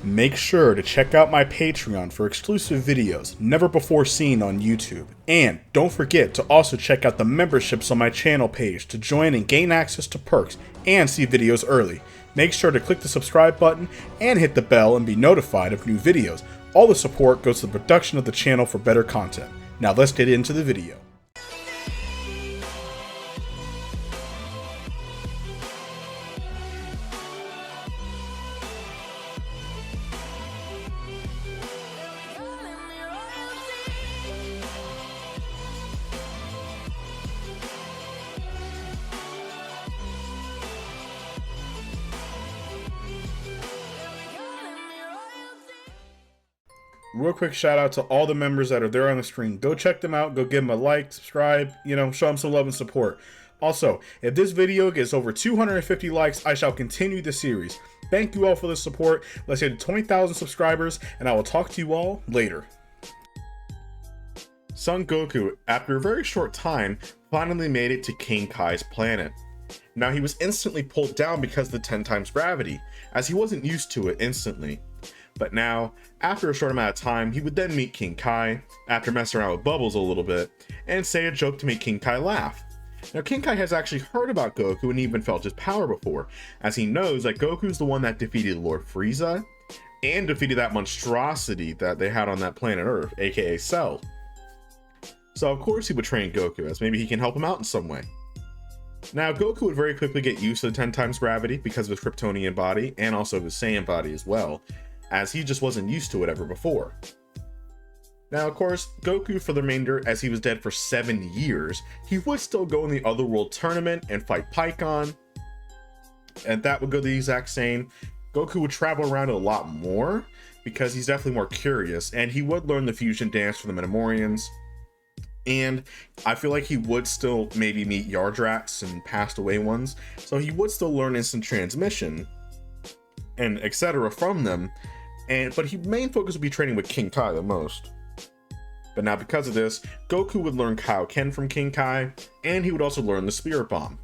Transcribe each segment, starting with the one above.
Make sure to check out my Patreon for exclusive videos never before seen on YouTube. And don't forget to also check out the memberships on my channel page to join and gain access to perks and see videos early. Make sure to click the subscribe button and hit the bell and be notified of new videos. All the support goes to the production of the channel for better content. Now let's get into the video. Real quick shout out to all the members that are there on the screen. Go check them out. Go give them a like, subscribe, show them some love and support. Also, if this video gets over 250 likes, I shall continue the series. Thank you all for the support. Let's hit 20,000 subscribers, and I will talk to you all later. Son Goku, after a very short time, finally made it to King Kai's planet. Now, he was instantly pulled down because of the 10 times gravity, as he wasn't used to it instantly. But now, after a short amount of time, he would then meet King Kai, after messing around with Bubbles a little bit, and say a joke to make King Kai laugh. Now, King Kai has actually heard about Goku and even felt his power before, as he knows that Goku's the one that defeated Lord Frieza, and defeated that monstrosity that they had on that planet Earth, aka Cell. So of course he would train Goku, as maybe he can help him out in some way. Now, Goku would very quickly get used to the 10 times gravity because of his Kryptonian body, and also his Saiyan body as well, as he just wasn't used to it ever before. Now, of course, Goku, for the remainder, as he was dead for 7 years, he would still go in the Otherworld tournament and fight Pikkon, and that would go the exact same. Goku would travel around a lot more, because he's definitely more curious, and he would learn the fusion dance from the Minimorians, and I feel like he would still maybe meet Yardrats and passed away ones, so he would still learn instant transmission, and etc. from them. But his main focus would be training with King Kai the most. But now, because of this, Goku would learn Kaioken from King Kai, and he would also learn the Spirit Bomb.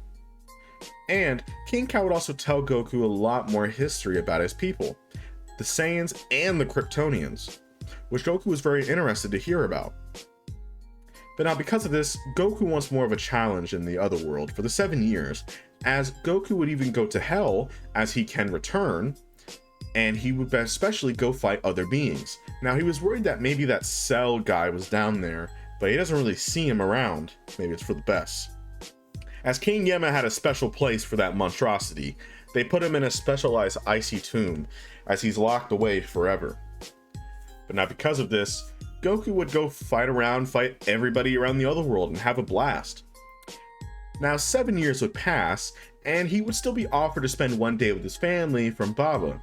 And King Kai would also tell Goku a lot more history about his people, the Saiyans and the Kryptonians, which Goku was very interested to hear about. But now, because of this, Goku wants more of a challenge in the other world for the 7 years, as Goku would even go to Hell, as he can return, and he would especially go fight other beings. Now, he was worried that maybe that Cell guy was down there, but he doesn't really see him around. Maybe it's for the best. As King Yama had a special place for that monstrosity, they put him in a specialized icy tomb, as he's locked away forever. But now, because of this, Goku would go fight everybody around the other world and have a blast. Now, 7 years would pass, and he would still be offered to spend one day with his family from Baba.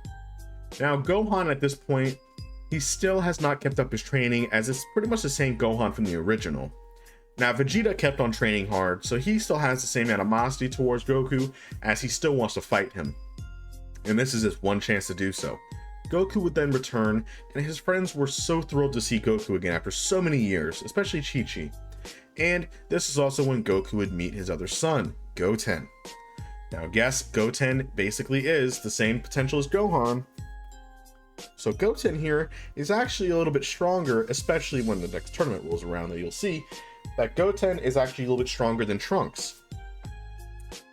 Now, Gohan at this point, he still has not kept up his training, as it's pretty much the same Gohan from the original. Now, Vegeta kept on training hard, so he still has the same animosity towards Goku, as he still wants to fight him. And this is his one chance to do so. Goku would then return, and his friends were so thrilled to see Goku again after so many years, especially Chi-Chi. And this is also when Goku would meet his other son, Goten. Now, guess Goten basically is the same potential as Gohan. So Goten here is actually a little bit stronger, especially when the next tournament rolls around, that you'll see that Goten is actually a little bit stronger than Trunks.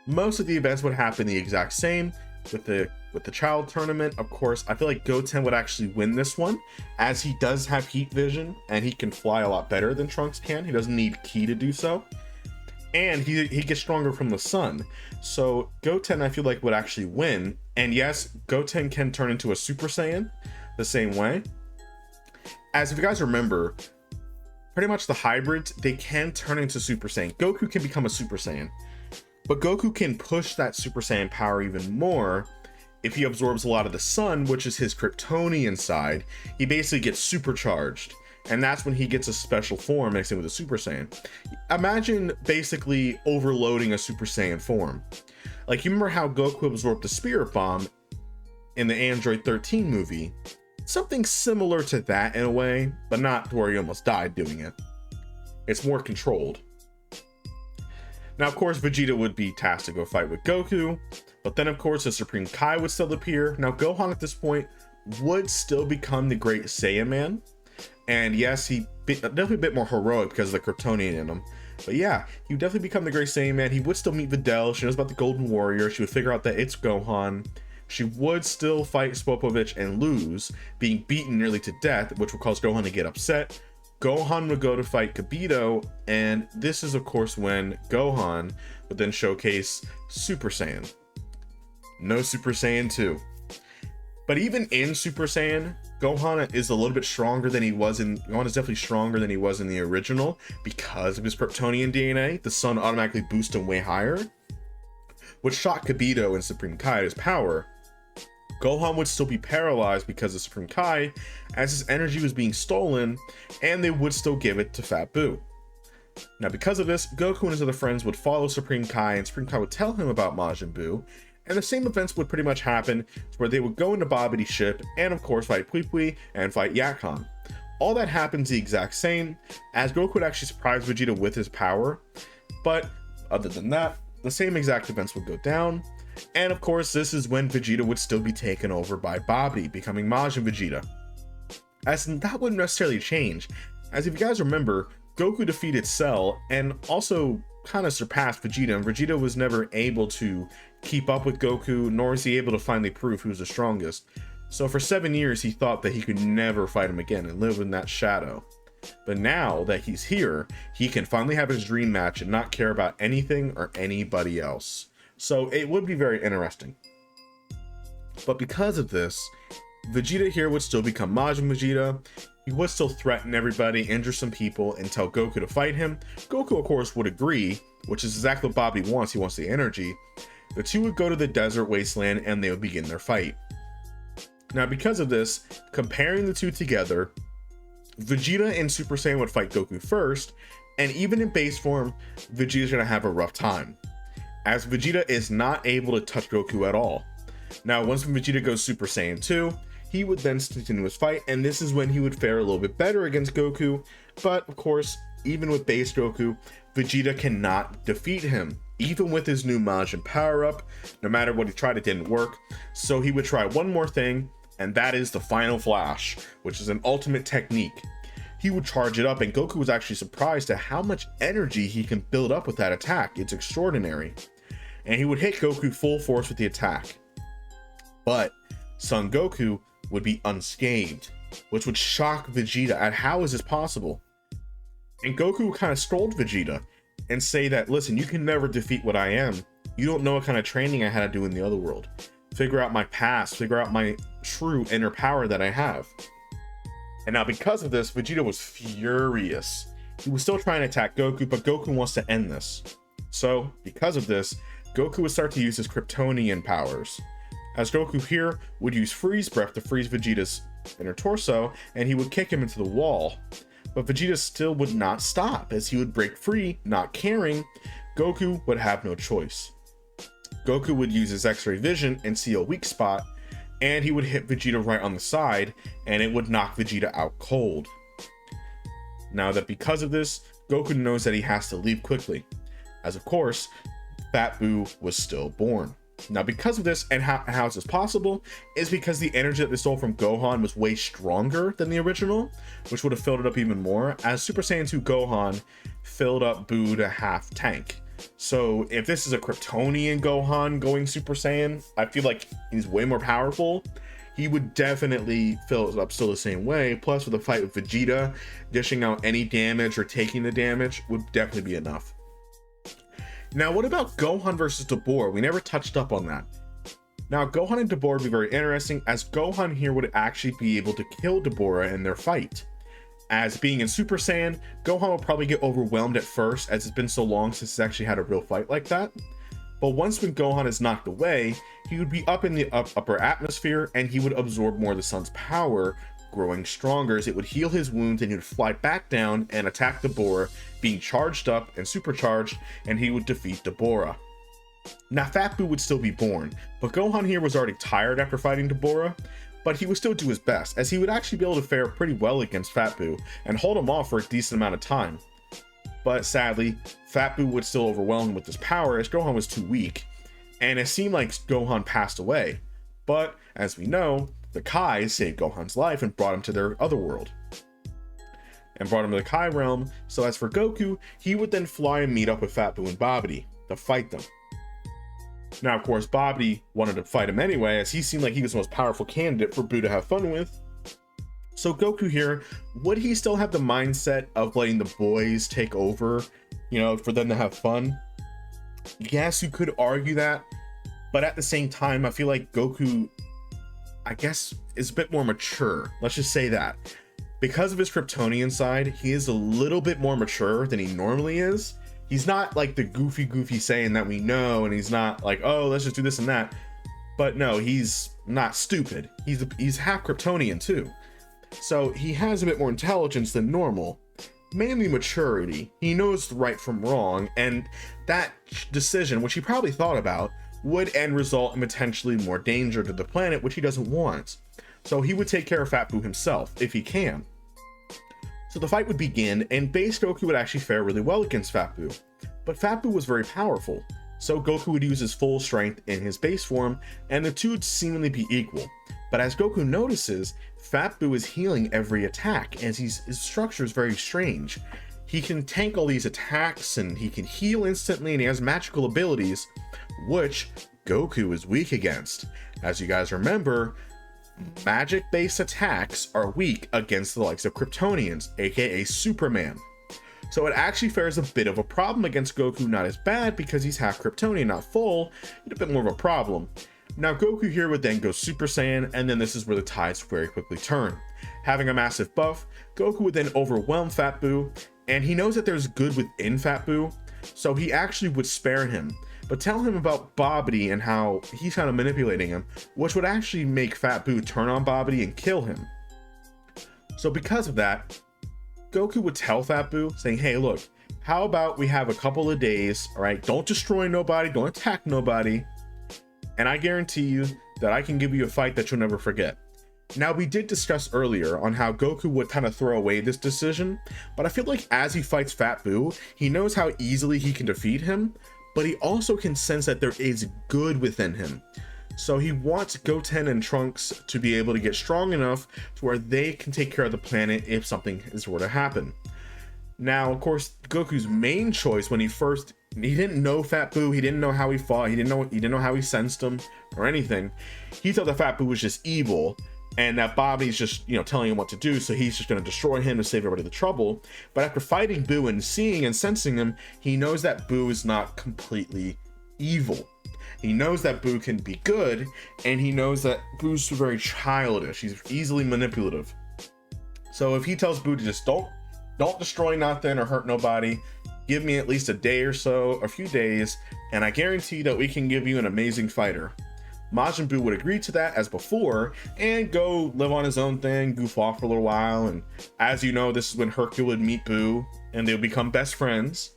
Most of the events would happen the exact same. With the child tournament, of course, I feel like Goten would actually win this one, as he does have heat vision, and he can fly a lot better than Trunks can. He doesn't need ki to do so. And he gets stronger from the sun. So Goten, I feel like, would actually win. And yes, Goten can turn into a Super Saiyan the same way. As if you guys remember, pretty much the hybrids, they can turn into Super Saiyan. Goku can become a Super Saiyan. But Goku can push that Super Saiyan power even more if he absorbs a lot of the sun, which is his Kryptonian side. He basically gets supercharged. And that's when he gets a special form mixing with a Super Saiyan. Imagine basically overloading a Super Saiyan form. Like, you remember how Goku absorbed the Spirit Bomb in the Android 13 movie? Something similar to that in a way, but not to where he almost died doing it. It's more controlled. Now, of course, Vegeta would be tasked to go fight with Goku, but then, of course, the Supreme Kai would still appear. Now, Gohan at this point would still become the Great Saiyan Man. And yes, definitely a bit more heroic because of the Kryptonian in him. But yeah, he would definitely become the Great Saiyan Man. He would still meet Videl. She knows about the Golden Warrior. She would figure out that it's Gohan. She would still fight Spopovich and lose, being beaten nearly to death, which would cause Gohan to get upset. Gohan would go to fight Kibito, and this is of course when Gohan would then showcase Super Saiyan. No Super Saiyan 2. But even in Super Saiyan, Gohan is a little bit stronger than he was in... Gohan is definitely stronger than he was in the original because of his Kryptonian DNA. The sun automatically boosts him way higher, which shot Kibito and Supreme Kai his power. Gohan would still be paralyzed because of Supreme Kai, as his energy was being stolen, and they would still give it to Fat Buu. Now because of this, Goku and his other friends would follow Supreme Kai, and Supreme Kai would tell him about Majin Buu, and the same events would pretty much happen, where they would go into Babidi's ship, and of course fight Pui Pui and fight Yakon. All that happens the exact same, as Goku would actually surprise Vegeta with his power, but other than that, the same exact events would go down. And of course, this is when Vegeta would still be taken over by Babidi, becoming Majin Vegeta. As that wouldn't necessarily change, as if you guys remember, Goku defeated Cell and also kind of surpassed Vegeta, and Vegeta was never able to keep up with Goku, nor is he able to finally prove who's the strongest. So for 7 years, he thought that he could never fight him again and live in that shadow. But now that he's here, he can finally have his dream match and not care about anything or anybody else. So it would be very interesting. But because of this, Vegeta here would still become Majin Vegeta. He would still threaten everybody, injure some people, and tell Goku to fight him. Goku, of course, would agree, which is exactly what Babidi wants. He wants the energy. The two would go to the desert wasteland and they would begin their fight. Now, because of this, comparing the two together, Vegeta and Super Saiyan would fight Goku first, and even in base form, Vegeta's gonna have a rough time, as Vegeta is not able to touch Goku at all. Now, once Vegeta goes Super Saiyan 2, he would then continue his fight, and this is when he would fare a little bit better against Goku. But of course, even with base Goku, Vegeta cannot defeat him. Even with his new Majin power-up, no matter what he tried, it didn't work. So he would try one more thing, and that is the Final Flash, which is an ultimate technique. He would charge it up, and Goku was actually surprised at how much energy he can build up with that attack. It's extraordinary. And he would hit Goku full force with the attack. But Son Goku would be unscathed, which would shock Vegeta at how is this possible. And Goku would kind of scold Vegeta and say that, listen, you can never defeat what I am. You don't know what kind of training I had to do in the other world. Figure out my past, figure out my true inner power that I have. And now because of this, Vegeta was furious. He was still trying to attack Goku, but Goku wants to end this. So because of this, Goku would start to use his Kryptonian powers. As Goku here would use Freeze Breath to freeze Vegeta's inner torso, and he would kick him into the wall. But Vegeta still would not stop, as he would break free, not caring. Goku would have no choice. Goku would use his X-ray vision and see a weak spot, and he would hit Vegeta right on the side, and it would knock Vegeta out cold. Now that because of this, Goku knows that he has to leave quickly, as of course, Fat Buu was still born. Now because of this, and how is this possible, is because the energy that they stole from Gohan was way stronger than the original, which would have filled it up even more, as Super Saiyan 2 Gohan filled up Buu to half tank. So if this is a Kryptonian Gohan going Super Saiyan, I feel like he's way more powerful. He would definitely fill it up still the same way, plus with a fight with Vegeta, dishing out any damage or taking the damage would definitely be enough. Now, what about Gohan versus Dabura? We never touched up on that. Now, Gohan and Dabura would be very interesting, as Gohan here would actually be able to kill Dabura in their fight. As being in Super Saiyan, Gohan will probably get overwhelmed at first, as it's been so long since he's actually had a real fight like that. But once when Gohan is knocked away, he would be up in the upper atmosphere, and he would absorb more of the sun's power, growing stronger as it would heal his wounds, and he would fly back down and attack Dabura, being charged up and supercharged, and he would defeat Dabura. Now Fat Buu would still be born, but Gohan here was already tired after fighting Dabura, but he would still do his best, as he would actually be able to fare pretty well against Fat Buu and hold him off for a decent amount of time. But sadly, Fat Buu would still overwhelm him with his power, as Gohan was too weak, and it seemed like Gohan passed away. But as we know, the Kai saved Gohan's life and brought him to their other world. And brought him to the Kai realm. So as for Goku, he would then fly and meet up with Fat Buu and Babidi to fight them. Now, of course, Babidi wanted to fight him anyway, as he seemed like he was the most powerful candidate for Buu to have fun with. So Goku here, would he still have the mindset of letting the boys take over, you know, for them to have fun? Yes, you could argue that, but at the same time, I feel like Goku, I guess, is a bit more mature. Let's just say that. Because of his Kryptonian side, he is a little bit more mature than he normally is. He's not like the goofy Saiyan that we know, and he's not like, oh, let's just do this and that. But no, he's not stupid. He's half Kryptonian too. So he has a bit more intelligence than normal. Mainly maturity. He knows right from wrong, and that decision, which he probably thought about, would end result in potentially more danger to the planet, which he doesn't want. So he would take care of Fat Buu himself, if he can. So the fight would begin, and base Goku would actually fare really well against Fat Buu. But Fat Buu was very powerful, so Goku would use his full strength in his base form, and the two would seemingly be equal. But as Goku notices, Fat Buu is healing every attack, as his structure is very strange. He can tank all these attacks, and he can heal instantly, and he has magical abilities, which Goku is weak against. As you guys remember, magic-based attacks are weak against the likes of Kryptonians, aka Superman. So it actually fares a bit of a problem against Goku, not as bad because he's half Kryptonian, not full, but a bit more of a problem. Now Goku here would then go Super Saiyan, and then this is where the tides very quickly turn. Having a massive buff, Goku would then overwhelm Fat Buu, and he knows that there's good within Fat Buu, so he actually would spare him, but tell him about Babidi and how he's kind of manipulating him, which would actually make Fat Buu turn on Babidi and kill him. So because of that, Goku would tell Fat Buu, saying, hey, look, how about we have a couple of days, all right? Don't destroy nobody, don't attack nobody, and I guarantee you that I can give you a fight that you'll never forget. Now, we did discuss earlier on how Goku would kind of throw away this decision, but I feel like as he fights Fat Buu, he knows how easily he can defeat him, but he also can sense that there is good within him. So he wants Goten and Trunks to be able to get strong enough to where they can take care of the planet if something is were to happen. Now, of course, Goku's main choice when he didn't know Fat Buu, he didn't know how he fought, he didn't know how he sensed him or anything. He thought that Fat Buu was just evil, and that Bobby's just, you know, telling him what to do, so he's just going to destroy him to save everybody the trouble. But after fighting Buu and seeing and sensing him, he knows that Buu is not completely evil. He knows that Buu can be good, and he knows that Buu's very childish. He's easily manipulative. So if he tells Buu to just don't destroy nothing or hurt nobody, give me at least a day or so, a few days, and I guarantee that we can give you an amazing fighter. Majin Buu would agree to that as before and go live on his own thing, goof off for a little while. And as you know, this is when Hercule would meet Buu and they would become best friends.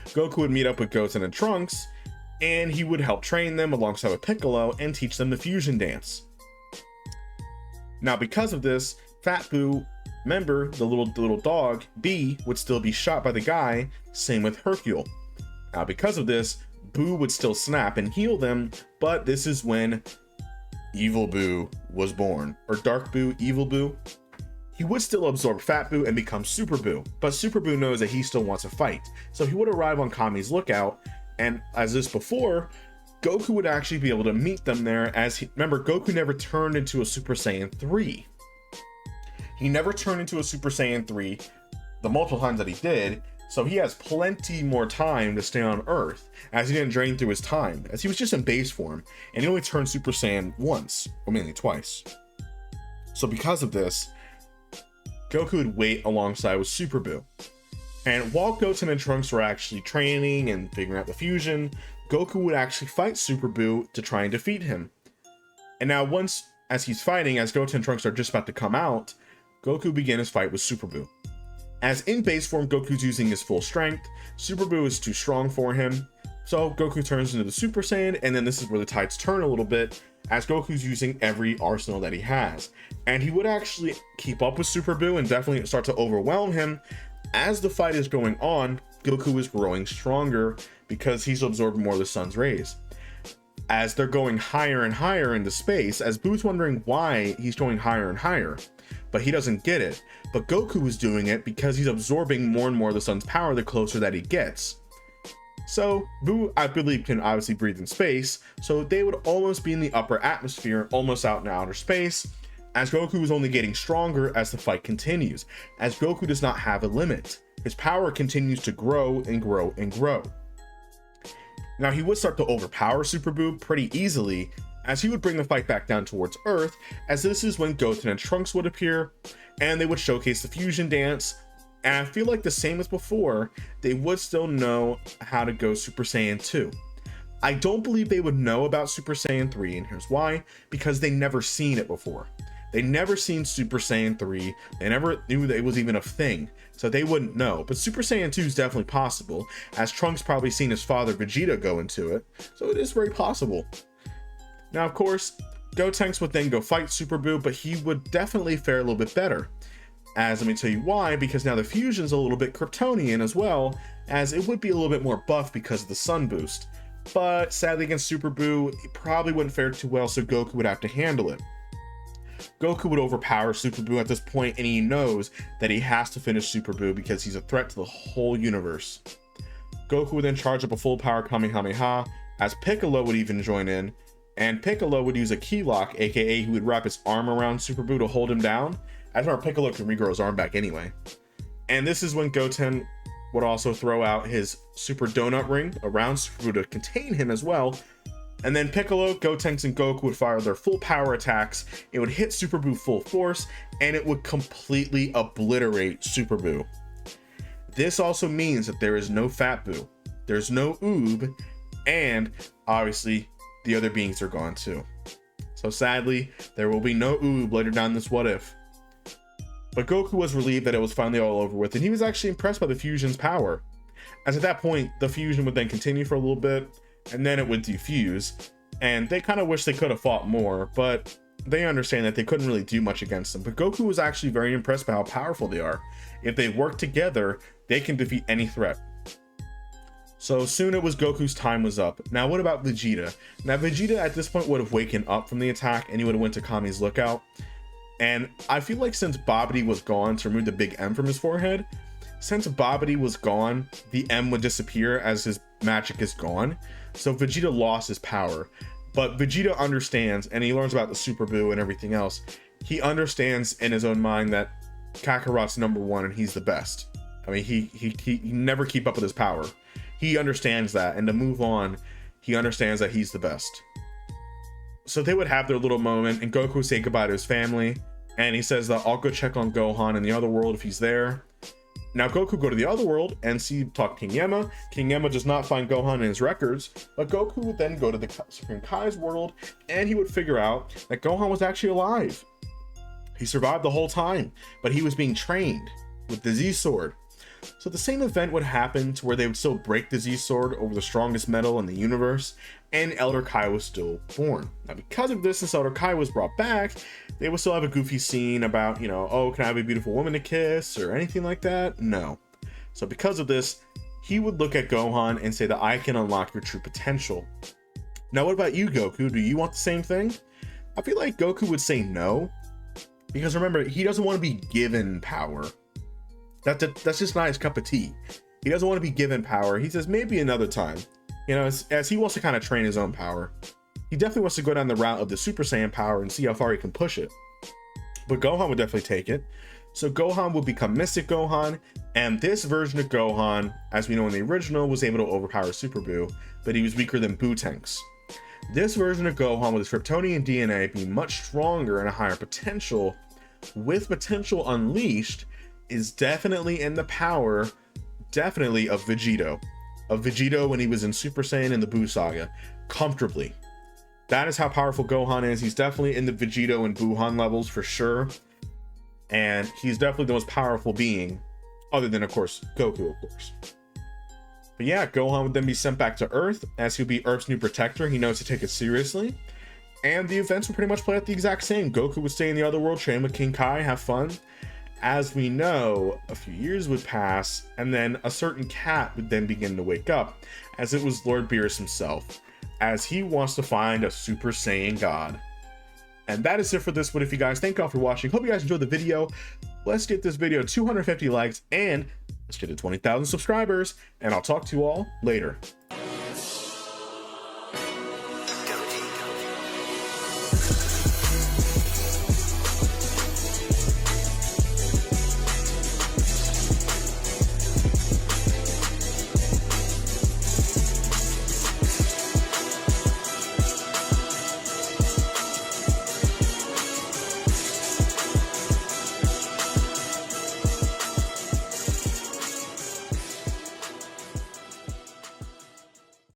Goku would meet up with Goten and Trunks, and he would help train them alongside with Piccolo and teach them the fusion dance. Now, because of this, Fat Buu, remember the little dog B, would still be shot by the guy. Same with Hercule. Now, because of this, Buu would still snap and heal them, but this is when Evil Buu was born, or Dark Buu, Evil Buu. He would still absorb Fat Buu and become Super Buu, but Super Buu knows that he still wants to fight, so he would arrive on Kami's lookout, and as this before, Goku would actually be able to meet them there, remember, Goku never turned into a Super Saiyan 3. He never turned into a Super Saiyan 3 the multiple times that he did, so he has plenty more time to stay on Earth, as he didn't drain through his time, as he was just in base form, and he only turned Super Saiyan once, or mainly twice. So because of this, Goku would wait alongside with Super Buu. And while Goten and Trunks were actually training and figuring out the fusion, Goku would actually fight Super Buu to try and defeat him. And now once, as he's fighting, as Goten and Trunks are just about to come out, Goku began his fight with Super Buu. As in base form, Goku's using his full strength, Super Buu is too strong for him, so Goku turns into the Super Saiyan, and then this is where the tides turn a little bit, as Goku's using every arsenal that he has. And he would actually keep up with Super Buu and definitely start to overwhelm him. As the fight is going on, Goku is growing stronger because he's absorbed more of the sun's rays. as they're going higher and higher into space, as Buu's wondering why he's going higher and higher, but he doesn't get it. But Goku is doing it because he's absorbing more and more of the sun's power the closer that he gets. So Buu, I believe, can obviously breathe in space, so they would almost be in the upper atmosphere, almost out in outer space, as Goku is only getting stronger as the fight continues, as Goku does not have a limit. His power continues to grow and grow and grow. Now he would start to overpower Super Buu pretty easily, as he would bring the fight back down towards Earth, as this is when Goten and Trunks would appear, and they would showcase the fusion dance. And I feel like the same as before, they would still know how to go Super Saiyan 2. I don't believe they would know about Super Saiyan 3, and here's why: because they never seen it before. They never seen Super Saiyan 3, they never knew that it was even a thing, so they wouldn't know. But Super Saiyan 2 is definitely possible, as Trunks probably seen his father Vegeta go into it, so it is very possible. Now, of course, Gotenks would then go fight Super Buu, but he would definitely fare a little bit better. As let me tell you why, because now the fusion's a little bit Kryptonian as well, as it would be a little bit more buff because of the sun boost. But sadly against Super Buu, he probably wouldn't fare too well, so Goku would have to handle it. Goku would overpower Super Buu at this point, and he knows that he has to finish Super Buu because he's a threat to the whole universe. Goku would then charge up a full power Kamehameha, as Piccolo would even join in, and Piccolo would use a key lock, aka he would wrap his arm around Super Buu to hold him down. As our Piccolo can regrow his arm back anyway. And this is when Goten would also throw out his Super Donut Ring around Super Buu to contain him as well. And then Piccolo, Gotenks, and Goku would fire their full power attacks. It would hit Super Buu full force, and it would completely obliterate Super Buu. This also means that there is no Fat Buu, there's no Oob, and obviously the other beings are gone too. So sadly, there will be no Oob later down this What If. But Goku was relieved that it was finally all over with, and he was actually impressed by the fusion's power. As at that point, the fusion would then continue for a little bit, and then it would defuse, and they kind of wish they could have fought more, but they understand that they couldn't really do much against them. But Goku was actually very impressed by how powerful they are. If they work together, they can defeat any threat. So soon it was Goku's time was up. Now what about Vegeta? Now Vegeta at this point would have waken up from the attack, and he would have went to Kami's lookout. And I feel like since Babidi was gone to remove the big M from his forehead, since Babidi was gone, the M would disappear as his magic is gone. So Vegeta lost his power. But Vegeta understands, and he learns about the Super Buu and everything else. He understands in his own mind that Kakarot's #1 and he's the best. I mean, he never keep up with his power. He understands that, and to move on, he understands that he's the best. So they would have their little moment, and Goku would say goodbye to his family, and he says that I'll go check on Gohan in the other world if he's there. Now Goku go to the other world and talk to King Yemma. King Yemma does not find Gohan in his records, but Goku would then go to the Supreme Kai's world, and he would figure out that Gohan was actually alive. He survived the whole time, but he was being trained with the Z Sword. So the same event would happen to where they would still break the Z Sword over the strongest metal in the universe, and Elder Kai was still born. Now because of this, since Elder Kai was brought back, they would still have a goofy scene about, you know, oh, can I have a beautiful woman to kiss or anything like that? No. So because of this, he would look at Gohan and say that I can unlock your true potential. Now what about you, Goku? Do you want the same thing? I feel like Goku would say no, because remember, he doesn't want to be given power. That's just not his cup of tea. He doesn't want to be given power. He says maybe another time, you know, as he wants to kind of train his own power. He definitely wants to go down the route of the Super Saiyan power and see how far he can push it. But Gohan would definitely take it. So Gohan would become Mystic Gohan, and this version of Gohan, as we know in the original, was able to overpower Super Buu, but he was weaker than Buu-Tenks. This version of Gohan with his Kryptonian DNA being much stronger and a higher potential, with potential unleashed, is definitely in the power, definitely of Vegeta. Of Vegeta when he was in Super Saiyan in the Buu saga, comfortably. That is how powerful Gohan is. He's definitely in the Vegeta and Buuhan levels for sure. And he's definitely the most powerful being, other than, of course, Goku, of course. But yeah, Gohan would then be sent back to Earth, as he'll be Earth's new protector. He knows to take it seriously. And the events would pretty much play out the exact same. Goku would stay in the other world, train with King Kai, have fun. As we know, a few years would pass, and then a certain cat would then begin to wake up, as it was Lord Beerus himself. as he wants to find a Super Saiyan God. And that is it for this one. If you guys, thank y'all for watching. Hope you guys enjoyed the video. Let's get this video 250 likes and let's get to 20,000 subscribers, and I'll talk to you all later.